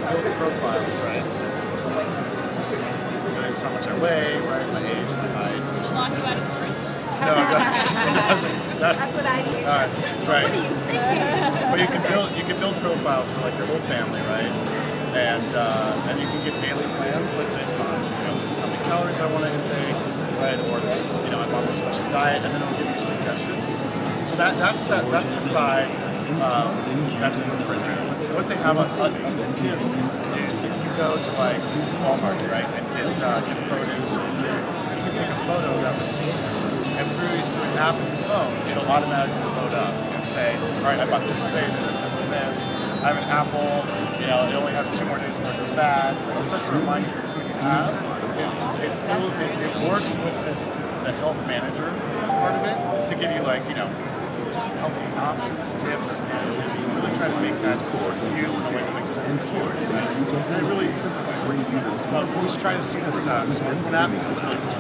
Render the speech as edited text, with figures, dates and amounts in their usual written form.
build profiles, right? This is how much I weigh, right? My age, my height. Does it lock you out of the fridge? No, it doesn't. That's what I do. All right, right. What are you thinking? But you can build profiles for like your whole family, right? And you can get daily plans like based on this is how many calories I want to intake, right? Or this is I'm on this special diet, and then it'll give you suggestions. So that's the side that's in the refrigerator. What they have on is if you go to like Walmart, right, and get produce or food, you can take a photo of that receipt, and through an app on your phone, it'll automatically load up and say, all right, I bought this today, this and this and this. I have an apple, it only has 2 more days before it goes bad. It starts to remind you of the food you have. It works with the health manager part of it to give you just healthy options, tips, and really try to make that fuse in a way that makes sense for you. And it really simplifies it. So we should try to see this smartphone app because it's really cool.